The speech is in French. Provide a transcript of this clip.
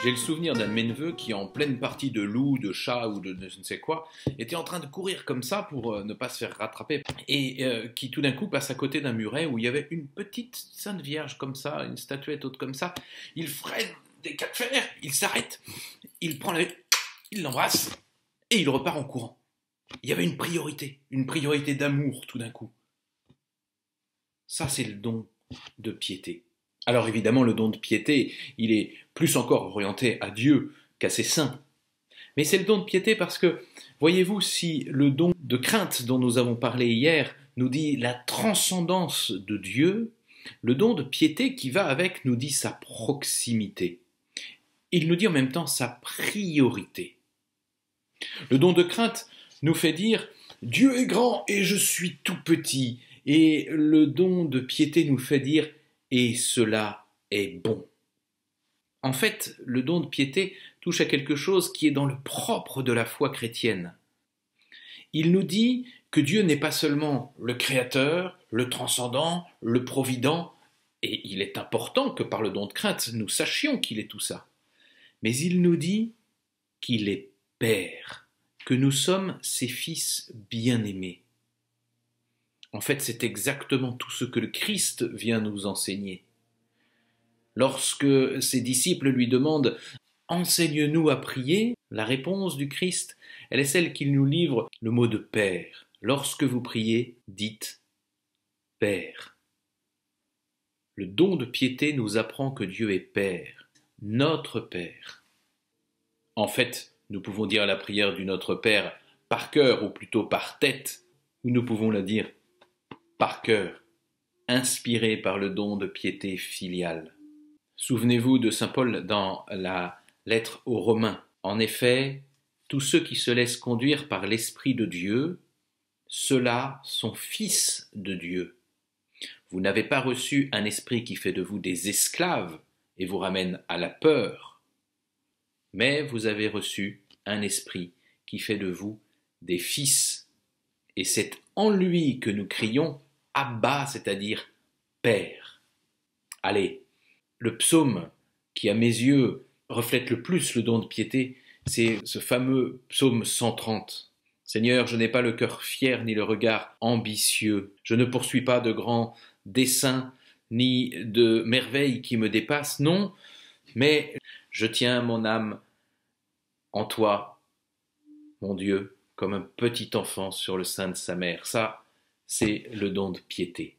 J'ai le souvenir d'un de mes neveux qui, en pleine partie de loup, de chat ou de je ne sais quoi, était en train de courir comme ça pour ne pas se faire rattraper et qui tout d'un coup passe à côté d'un muret où il y avait une petite Sainte Vierge comme ça, une statuette haute comme ça. Il freine des quatre fers, il s'arrête, il prend il l'embrasse et il repart en courant. Il y avait une priorité d'amour tout d'un coup. Ça, c'est le don de piété. Alors évidemment, le don de piété, il est plus encore orienté à Dieu qu'à ses saints. Mais c'est le don de piété parce que, voyez-vous, si le don de crainte dont nous avons parlé hier nous dit la transcendance de Dieu, le don de piété qui va avec nous dit sa proximité. Il nous dit en même temps sa priorité. Le don de crainte nous fait dire « Dieu est grand et je suis tout petit ». Et le don de piété nous fait dire « et cela est bon ». En fait, le don de piété touche à quelque chose qui est dans le propre de la foi chrétienne. Il nous dit que Dieu n'est pas seulement le créateur, le transcendant, le provident, et il est important que par le don de crainte nous sachions qu'il est tout ça, mais il nous dit qu'il est Père, que nous sommes ses fils bien-aimés. En fait, c'est exactement tout ce que le Christ vient nous enseigner. Lorsque ses disciples lui demandent « Enseigne-nous à prier », la réponse du Christ, elle est celle qu'il nous livre le mot de Père. Lorsque vous priez, dites « Père ». Le don de piété nous apprend que Dieu est Père, notre Père. En fait, nous pouvons dire la prière du Notre Père par cœur ou plutôt par tête, ou nous pouvons la dire par cœur, inspiré par le don de piété filiale. Souvenez-vous de saint Paul dans la lettre aux Romains. En effet, tous ceux qui se laissent conduire par l'Esprit de Dieu, ceux-là sont fils de Dieu. Vous n'avez pas reçu un esprit qui fait de vous des esclaves et vous ramène à la peur, mais vous avez reçu un esprit qui fait de vous des fils. Et c'est en lui que nous crions Abba, c'est-à-dire Père. Allez, le psaume qui, à mes yeux, reflète le plus le don de piété, c'est ce fameux psaume 130. Seigneur, je n'ai pas le cœur fier ni le regard ambitieux. Je ne poursuis pas de grands desseins ni de merveilles qui me dépassent, non, mais je tiens mon âme en toi, mon Dieu, comme un petit enfant sur le sein de sa mère. Ça, c'est le don de piété.